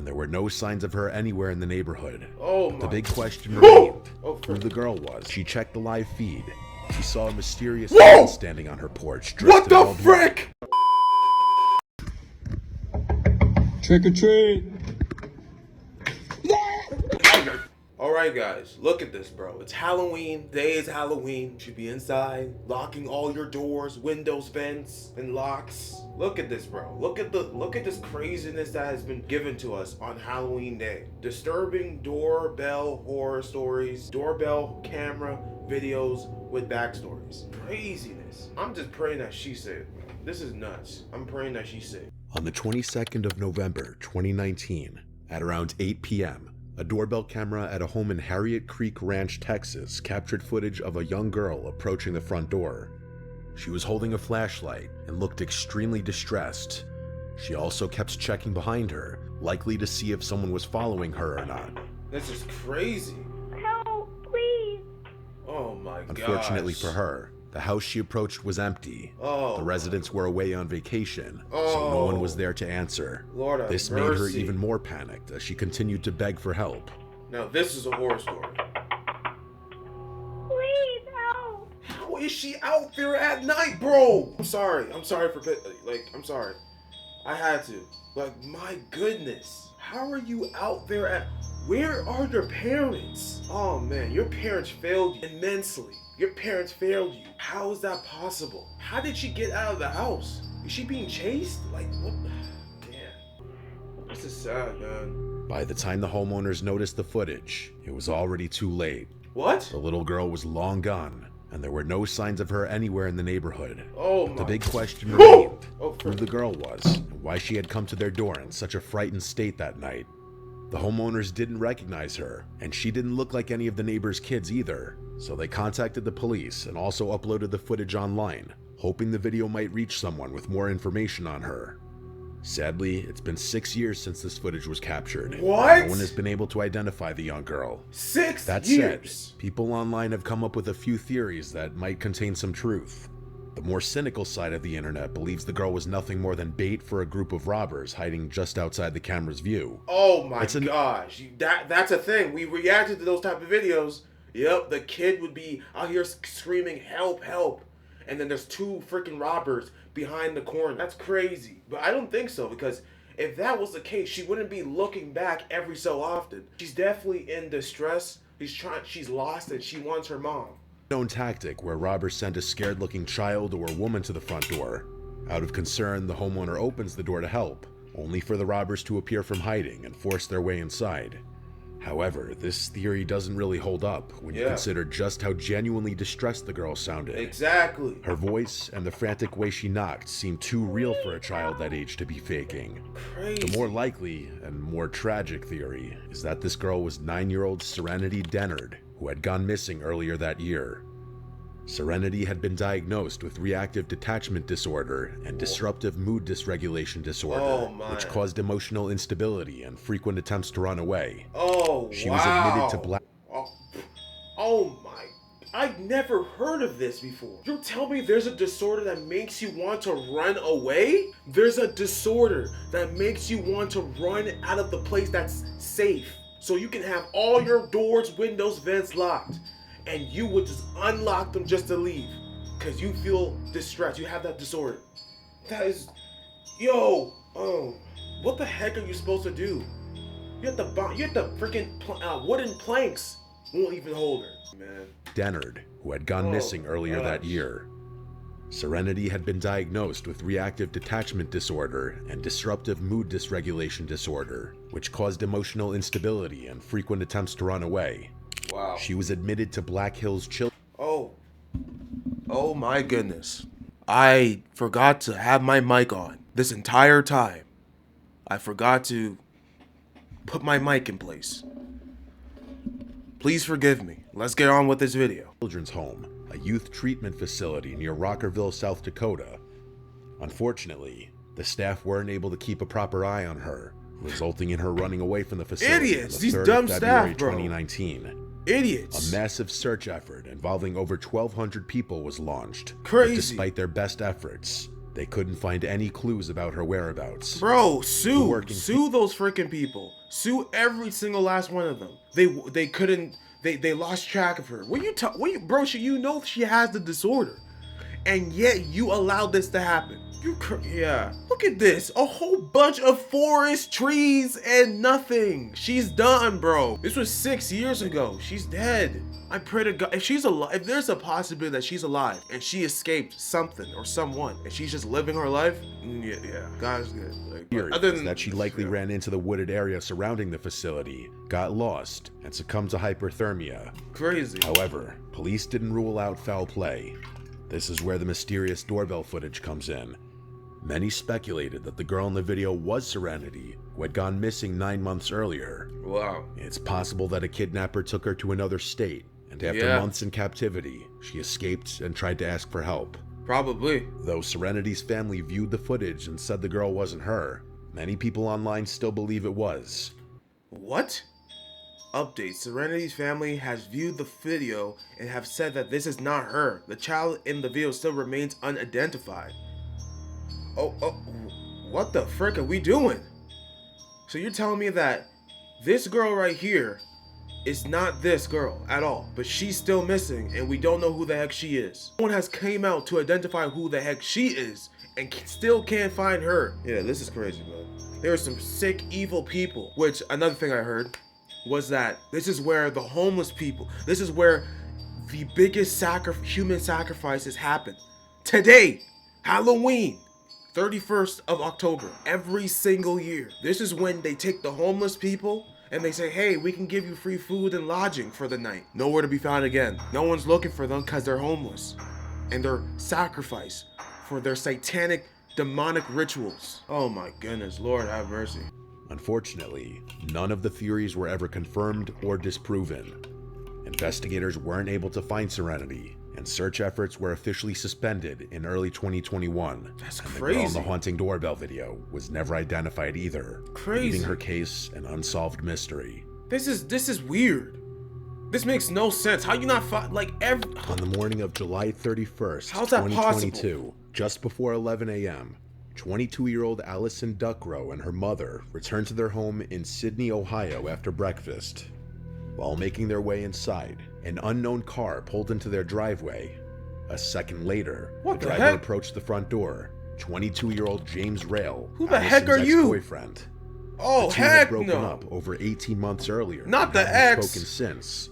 there were no signs of her anywhere in the neighborhood. The big question remained who the girl was. She checked the live feed. She saw a mysterious man standing on her porch. What the frick? Trick or treat. Alright guys, look at this, bro. It's Halloween. Today is Halloween. You should be inside, locking all your doors, windows, vents, and locks. Look at this, bro. Look at this craziness that has been given to us on Halloween day. Disturbing doorbell horror stories, doorbell camera videos with backstories. Craziness. I'm just praying that she's safe. This is nuts. I'm praying that she's safe. On the 22nd of November, 2019, at around 8 p.m., a doorbell camera at a home in Harriet Creek Ranch, Texas, captured footage of a young girl approaching the front door. She was holding a flashlight and looked extremely distressed. She also kept checking behind her, likely to see if someone was following her or not. This is crazy. Help, please. Oh my god. Unfortunately for her, the house she approached was empty. The residents were away on vacation, so no one was there to answer. Lord have this mercy. made her even more panicked as she continued to beg for help. Now this is a horror story. Please help. How is she out there at night, bro? I'm sorry for, I'm sorry. I had to. Like, my goodness. How are you out there at, where are your parents? Oh man, your parents failed you immensely. Your parents failed you. How is that possible? How did she get out of the house? Is she being chased? Like, what? Damn. This is sad, man. By the time the homeowners noticed the footage, it was already too late. What? The little girl was long gone, and there were no signs of her anywhere in the neighborhood. The big question remained who the girl was and why she had come to their door in such a frightened state that night. The homeowners didn't recognize her, and she didn't look like any of the neighbors' kids either. So they contacted the police and also uploaded the footage online, hoping the video might reach someone with more information on her. Sadly, it's been 6 years since this footage was captured. What? No one has been able to identify the young girl. 6 That years? said, people online have come up with a few theories that might contain some truth. The more cynical side of the internet believes the girl was nothing more than bait for a group of robbers hiding just outside the camera's view. Oh my gosh, that's a thing. We reacted to those type of videos. Yep, the kid would be out here screaming, help, help. And then there's 2 freaking robbers behind the corner. That's crazy. But I don't think so, because if that was the case, she wouldn't be looking back every so often. She's definitely in distress. She's lost and she wants her mom. Known tactic where robbers send a scared-looking child or woman to the front door. Out of concern, the homeowner opens the door to help, only for the robbers to appear from hiding and force their way inside. However, this theory doesn't really hold up when you consider just how genuinely distressed the girl sounded. Exactly. Her voice and the frantic way she knocked seemed too real for a child that age to be faking. Crazy. The more likely and more tragic theory is that this girl was 9-year-old Serenity Dennard, who had gone missing earlier that year. Serenity had been diagnosed with reactive detachment disorder and disruptive mood dysregulation disorder, which caused emotional instability and frequent attempts to run away. She was admitted to black. Oh my! I've never heard of this before. You're telling me there's a disorder that makes you want to run away? There's a disorder that makes you want to run out of the place that's safe, so you can have all your doors, windows, vents locked. And you would just unlock them just to leave because you feel distressed. You have that disorder. That is, what the heck are you supposed to do? You have the freaking wooden planks won't even hold her, man. Dennard, who had gone missing earlier that year. Serenity had been diagnosed with reactive detachment disorder and disruptive mood dysregulation disorder, which caused emotional instability and frequent attempts to run away. Wow. She was admitted to Black Hills Children's. Oh my goodness. I forgot to have my mic on this entire time. I forgot to put my mic in place. Please forgive me. Let's get on with this video. Children's home, a youth treatment facility near Rockerville, South Dakota. Unfortunately, the staff weren't able to keep a proper eye on her, resulting in her running away from the facility. Idiots! These dumb staff, bro. 2019. Idiots. A massive search effort involving over 1,200 people was launched. Crazy. But despite their best efforts, they couldn't find any clues about her whereabouts. Bro, sue those freaking people. Sue every single last one of them. They couldn't. They lost track of her. Bro? You know she has the disorder, and yet you allowed this to happen. Yeah. Look at this. A whole bunch of forest trees and nothing. She's done, bro. This was 6 years ago. She's dead. I pray to God, if she's alive, if there's a possibility that she's alive and she escaped something or someone and she's just living her life, yeah, God's good. Like, Other than that, she likely ran into the wooded area surrounding the facility, got lost, and succumbed to hyperthermia. Crazy. However, police didn't rule out foul play. This is where the mysterious doorbell footage comes in. Many speculated that the girl in the video was Serenity, who had gone missing 9 months earlier. Wow. It's possible that a kidnapper took her to another state, and after months in captivity, she escaped and tried to ask for help. Probably. Though Serenity's family viewed the footage and said the girl wasn't her, many people online still believe it was. What? Update. Serenity's family has viewed the video and have said that this is not her. The child in the video still remains unidentified. Oh, what the frick are we doing? So you're telling me that this girl right here is not this girl at all, but she's still missing and we don't know who the heck she is. No one has came out to identify who the heck she is and still can't find her. Yeah, this is crazy, man. There are some sick, evil people, which another thing I heard was that this is where the homeless people, this is where the biggest human sacrifices happen. Today, Halloween. 31st of October, every single year. This is when they take the homeless people and they say, hey, we can give you free food and lodging for the night. Nowhere to be found again. No one's looking for them because they're homeless. And they're sacrificed for their satanic, demonic rituals. Oh my goodness, Lord have mercy. Unfortunately, none of the theories were ever confirmed or disproven. Investigators weren't able to find Serenity, and search efforts were officially suspended in early 2021. That's and crazy. The girl in the haunting doorbell video was never identified either, Crazy. leaving her case an unsolved mystery. This is weird. This makes no sense. How you not find On the morning of July 31st, How's that 2022, possible? just before 11 a.m., 22-year-old Allison Duckrow and her mother returned to their home in Sydney, Ohio after breakfast. While making their way inside, an unknown car pulled into their driveway. A second later, the driver approached the front door. 22-year-old James Rail, who the heck are you? Ex-boyfriend. Oh, the two heck had broken no. up over 18 months earlier. Not and the hadn't ex. spoken since.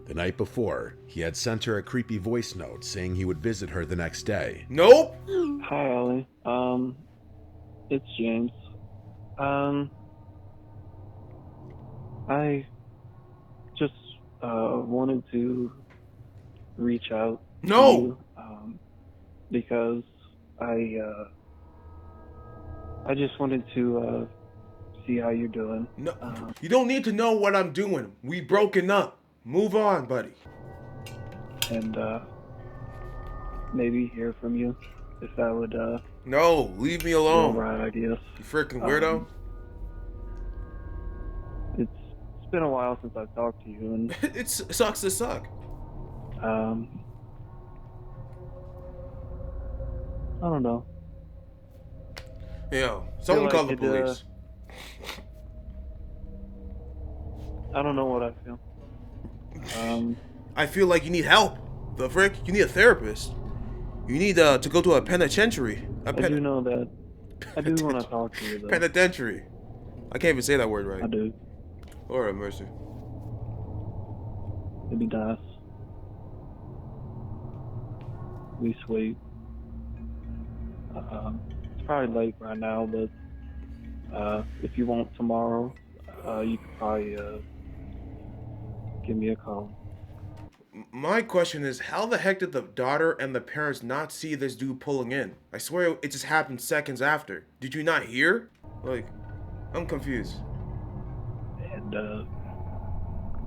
The night before, he had sent her a creepy voice note saying he would visit her the next day. Nope. Hi, Ollie. It's James. I just wanted to reach out to you, because I just wanted to see how you're doing. No, you don't need to know what I'm doing. We broken up. Move on, buddy. And maybe hear from you if that would No, leave me be alone. the right idea. You freaking weirdo. It's been a while since I've talked to you, and It sucks to suck. I don't know. Yo, someone like call the it, police. I don't know what I feel. I feel like you need help. The frick? You need a therapist. You need to go to a penitentiary. I do know that. I do want to talk to you, though. Penitentiary. I can't even say that word right. I do. Lord have mercy. It'd be nice. Be sweet. It's probably late right now, but if you want tomorrow, you could probably give me a call. My question is, how the heck did the daughter and the parents not see this dude pulling in? I swear it just happened seconds after. Did you not hear? Like, I'm confused. And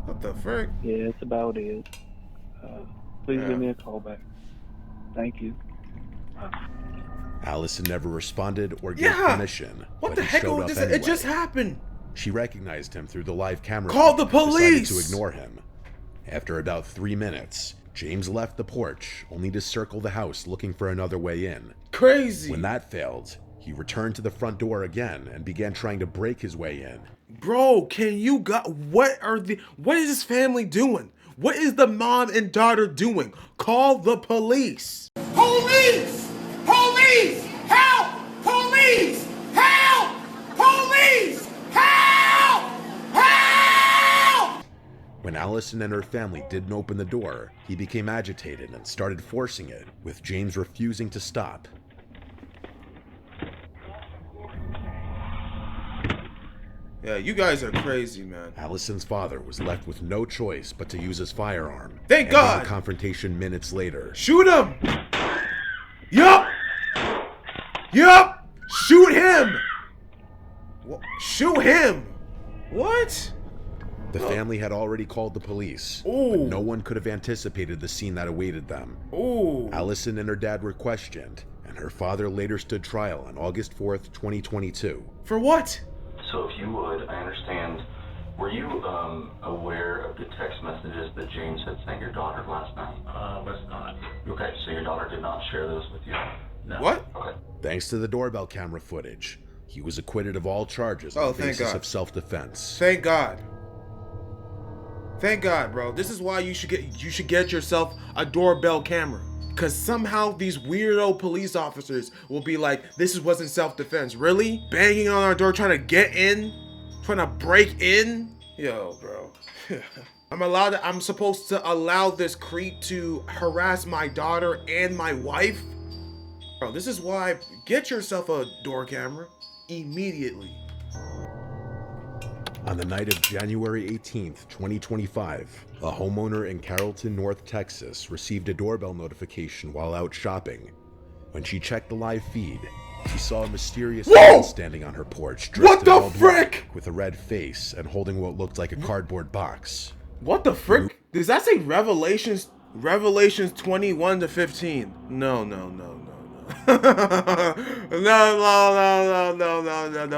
What the frick? yeah, that's about it. Please give me a call back. Thank you. Allison never responded or gave permission. What but the he heck? showed up anyway. It just happened. She recognized him through the live camera. Call the feed and police! decided to ignore him. After about 3 minutes, James left the porch, only to circle the house looking for another way in. Crazy. When that failed, he returned to the front door again and began trying to break his way in. Bro, what is this family doing? What is the mom and daughter doing? Call the police. Police! Police! Help! Police! Help! Police! Help! Help! When Allison and her family didn't open the door, he became agitated and started forcing it, with James refusing to stop. Yeah, you guys are crazy, man. Allison's father was left with no choice but to use his firearm. Thank ending God! the confrontation minutes later. Shoot him! Yup! Yup! Shoot him! Shoot him! What? The family had already called the police, but no one could have anticipated the scene that awaited them. Ooh. Allison and her dad were questioned, and her father later stood trial on August 4th, 2022. For what? So if you would, I understand, were you aware of the text messages that James had sent your daughter last night? Was not. Okay, so your daughter did not share those with you? No. What? Okay. Thanks to the doorbell camera footage, he was acquitted of all charges Oh, on the thank basis God. of self-defense. Thank God. Thank God, bro. This is why you should get yourself a doorbell camera. Cause somehow these weirdo police officers will be like, this wasn't self-defense. Really? Banging on our door, trying to get in? Trying to break in? Yo, bro. I'm supposed to allow this creep to harass my daughter and my wife? Bro, this is why, get yourself a door camera immediately. On the night of January 18th, 2025, a homeowner in Carrollton, North Texas received a doorbell notification while out shopping. When she checked the live feed, she saw a mysterious man standing on her porch dressed in all black with a red face and holding what looked like a cardboard box. What the frick? Does that say Revelations 21 to 15? No.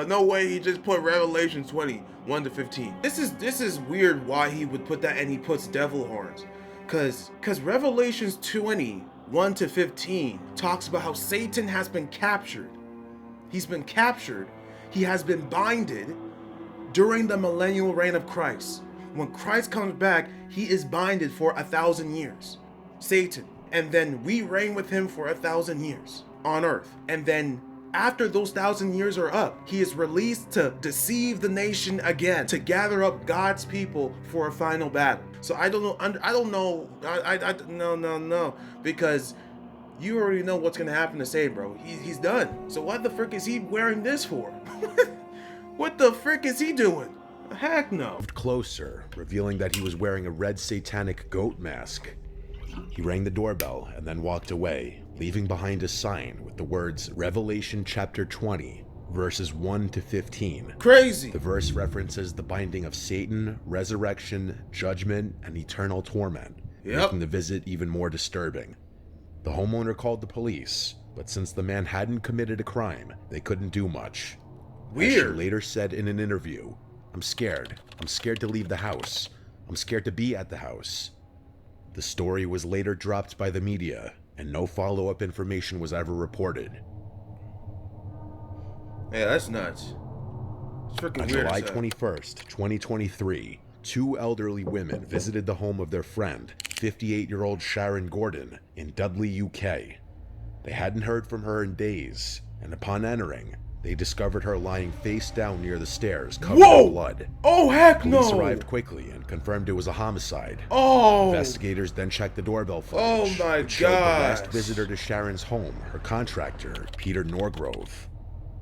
No way he just put Revelation 21 to 15. This is weird why he would put that, and he puts devil horns. Cause Revelations 21 to 15 talks about how Satan has been captured. He's been captured. He has been binded during the millennial reign of Christ. When Christ comes back, he is binded for 1,000 years. Satan. And then we reign with him for 1,000 years on earth. And then after those 1,000 years are up, he is released to deceive the nation again, to gather up God's people for a final battle. So I don't know. No. Because you already know what's going to happen to Satan, bro. He's done. So what the frick is he wearing this for? What the frick is he doing? Heck no. Moved closer, revealing that he was wearing a red satanic goat mask. He rang the doorbell and then walked away, leaving behind a sign with the words Revelation chapter 20, verses 1 to 15. Crazy. The verse references the binding of Satan, resurrection, judgment, and eternal torment, making the visit even more disturbing. The homeowner called the police, but since the man hadn't committed a crime, they couldn't do much. Weird. As she later said in an interview, I'm scared. I'm scared to leave the house. I'm scared to be at the house. The story was later dropped by the media, and no follow-up information was ever reported. Yeah, that's nuts. It's freaking On weird. July 21st, 2023, two elderly women visited the home of their friend, 58-year-old Sharon Gordon, in Dudley, UK. They hadn't heard from her in days, and upon entering, they discovered her lying face down near the stairs, covered in blood. Oh, heck no! Police arrived quickly and confirmed it was a homicide. Oh! Investigators then checked the doorbell footage, Oh my which showed the last gosh. visitor to Sharon's home, her contractor, Peter Norgrove.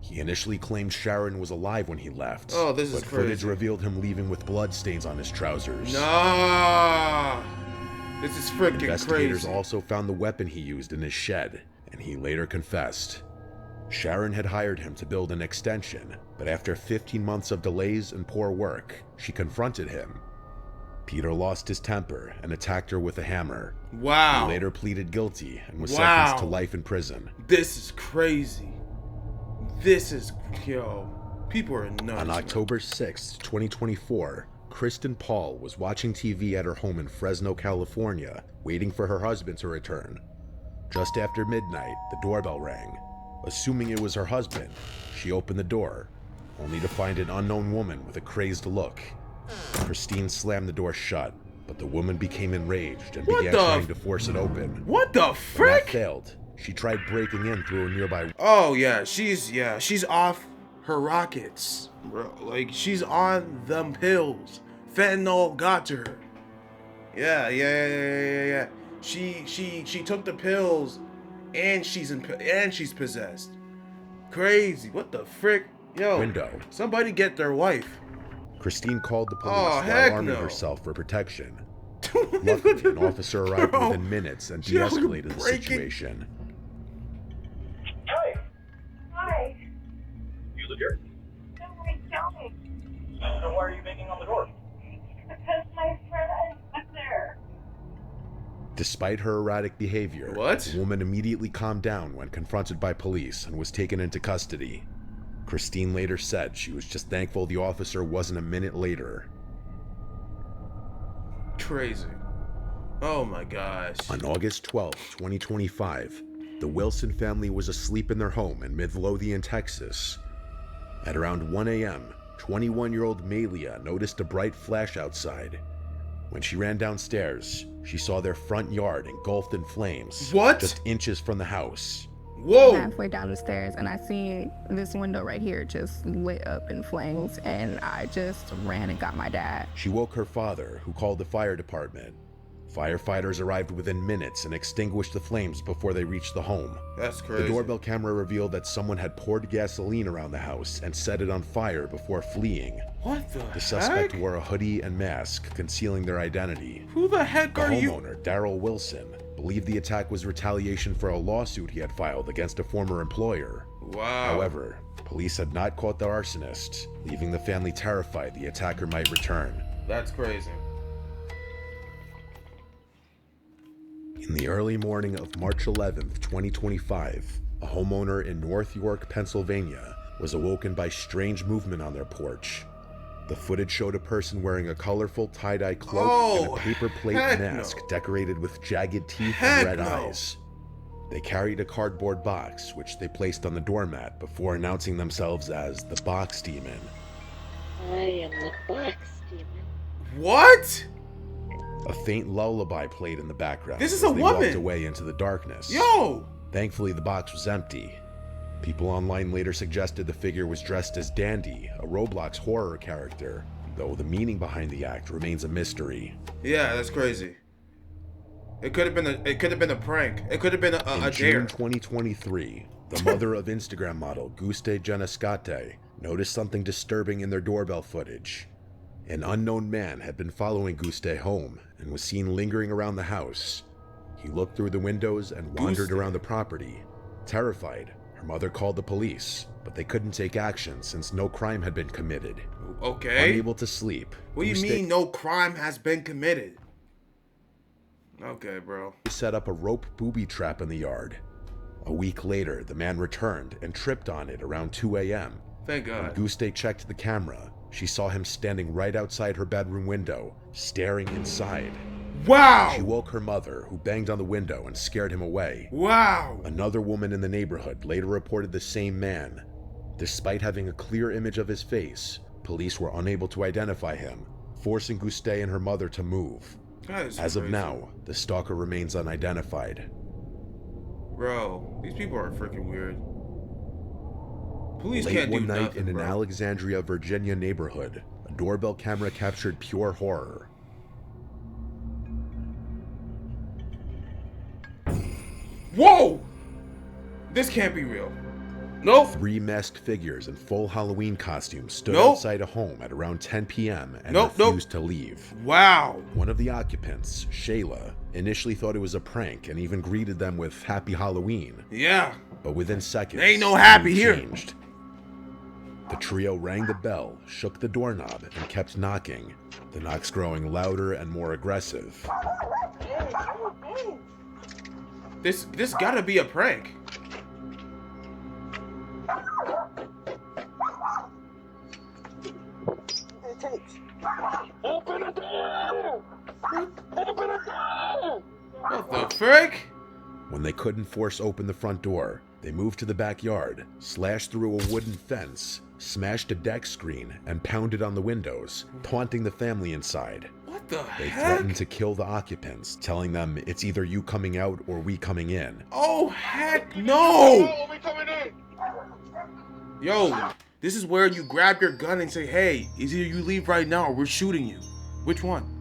He initially claimed Sharon was alive when he left, Oh, this is but footage crazy. revealed him leaving with bloodstains on his trousers. Nah! This is freaking Investigators crazy. also found the weapon he used in his shed, and he later confessed. Sharon had hired him to build an extension, but after 15 months of delays and poor work, she confronted him. Peter lost his temper and attacked her with a hammer. Wow. He later pleaded guilty and was Wow. sentenced to life in prison. This is crazy. This is, yo, people are nuts. On October 6, 2024, Kristen Paul was watching TV at her home in Fresno, California, waiting for her husband to return. Just after midnight, the doorbell rang. Assuming it was her husband, she opened the door, only to find an unknown woman with a crazed look. Christine slammed the door shut, but the woman became enraged and began trying to force it open. What the frick? When that failed, she tried breaking in through a nearby... Oh yeah, she's off her rockets, bro. Like, she's on them pills. Fentanyl got to her. Yeah. She took the pills, and she's possessed. Crazy. What the frick? Yo, window. Somebody get their wife. Christine called the police Oh, while arming herself for protection. Luckily, an officer arrived within minutes and de-escalated the situation. Hi. You live here? No, wait, tell me. So why are you banging on the door? Because my friend is up there. Despite her erratic behavior, the woman immediately calmed down when confronted by police and was taken into custody. Christine later said she was just thankful the officer wasn't a minute later. Crazy. Oh my gosh. On August 12, 2025, the Wilson family was asleep in their home in Midlothian, Texas. At around 1 a.m., 21-year-old Malia noticed a bright flash outside. When she ran downstairs, she saw their front yard engulfed in flames. What? Just inches from the house. Whoa! Halfway down the stairs, and I seen this window right here just lit up in flames, and I just ran and got my dad. She woke her father, who called the fire department. Firefighters arrived within minutes and extinguished the flames before they reached the home. That's crazy. The doorbell camera revealed that someone had poured gasoline around the house and set it on fire before fleeing. What the The suspect wore a hoodie and mask, concealing their identity. Who the heck are you? The homeowner, Daryl Wilson, believed the attack was retaliation for a lawsuit he had filed against a former employer. Wow. However, police had not caught the arsonist, leaving the family terrified the attacker might return. That's crazy. In the early morning of March 11th, 2025, a homeowner in North York, Pennsylvania, was awoken by strange movement on their porch. The footage showed a person wearing a colorful tie-dye cloak and a paper plate mask decorated with jagged teeth and red eyes. They carried a cardboard box, which they placed on the doormat before announcing themselves as the Box Demon. I am the Box Demon. What? A faint lullaby played in the background. This is as a they woman. walked away into the darkness. Yo! Thankfully, the box was empty. People online later suggested the figure was dressed as Dandy, a Roblox horror character, though the meaning behind the act remains a mystery. Yeah, that's crazy. It could have been a prank. It could have been a In dare. June 2023, the mother of Instagram model Guste Genescate noticed something disturbing in their doorbell footage. An unknown man had been following Guste home and was seen lingering around the house. He looked through the windows and wandered around the property. Terrified, her mother called the police, but they couldn't take action since no crime had been committed. Okay. Unable to sleep. What do you mean no crime has been committed? Okay, bro. He set up a rope booby trap in the yard. A week later, the man returned and tripped on it around 2 a.m. Thank God. When Guste checked the camera, she saw him standing right outside her bedroom window, staring inside. Wow! She woke her mother, who banged on the window and scared him away. Wow! Another woman in the neighborhood later reported the same man. Despite having a clear image of his face, police were unable to identify him, forcing Guste and her mother to move. As of now, the stalker remains unidentified. Bro, these people are freaking weird. Police Late can't do one night nothing, in an bro. Alexandria, Virginia neighborhood, a doorbell camera captured pure horror. Whoa! This can't be real. Nope. 3 masked figures in full Halloween costumes stood Nope. outside a home at around 10 p.m. and Nope, refused to leave. Wow. One of the occupants, Shayla, initially thought it was a prank and even greeted them with Happy Halloween. Yeah. But within seconds, There ain't no happy the mood here. changed. The trio rang the bell, shook the doorknob, and kept knocking, the knocks growing louder and more aggressive. This gotta be a prank. folks. Open the door! Open the door! What the frick? When they couldn't force open the front door, they moved to the backyard, slashed through a wooden fence, smashed a deck screen, and pounded on the windows, taunting the family inside. What the They heck? threatened to kill the occupants, telling them it's either you coming out or we coming in. Oh, heck no! Yo, this is where you grab your gun and say, hey, it's either you leave right now or we're shooting you. Which one?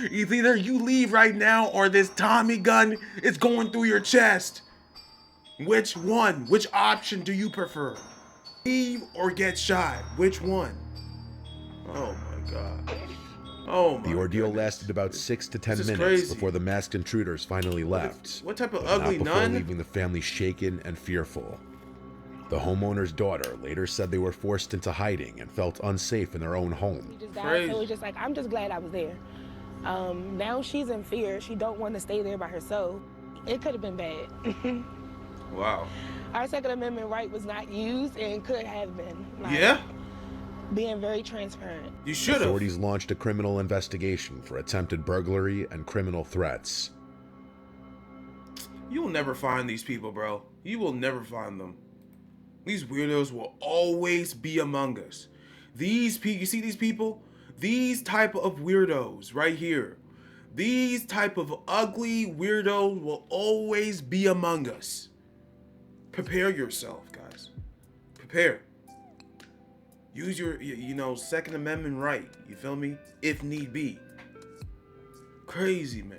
It's either you leave right now or this Tommy gun is going through your chest. Which one? Which option do you prefer? Leave or get shot? Which one? Oh my god. Oh my The ordeal goodness. lasted about 6 to 10 This is minutes crazy. before the masked intruders finally left. What type of but ugly not before nun? leaving the family shaken and fearful. The homeowner's daughter later said they were forced into hiding and felt unsafe in their own home. She just died, so it was just like, I'm just glad I was there. Now she's in fear. She don't want to stay there by herself. It could have been bad. Wow. Our Second Amendment right was not used and could have been. Like, Yeah? Being very transparent. You should have. Authorities launched a criminal investigation for attempted burglary and criminal threats. You will never find these people, bro. You will never find them. These weirdos will always be among us. These people, you see these people? These type of weirdos right here. These type of ugly weirdos will always be among us. Prepare yourself, guys. Prepare. Use your, you know, Second Amendment right. You feel me? If need be. Crazy, man.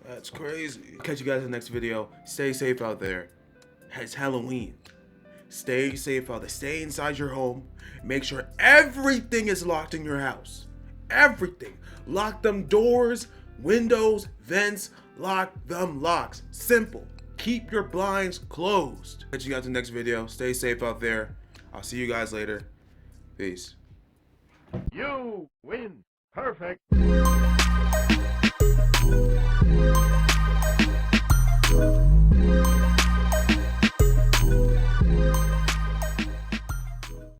That's crazy. Catch you guys in the next video. Stay safe out there. It's Halloween. Stay safe out there. Stay inside your home. Make sure everything is locked in your house. Everything. Lock them doors, windows, vents. Lock them locks. Simple. Keep your blinds closed. Catch you guys in the next video. Stay safe out there. I'll see you guys later. Peace. You win. Perfect.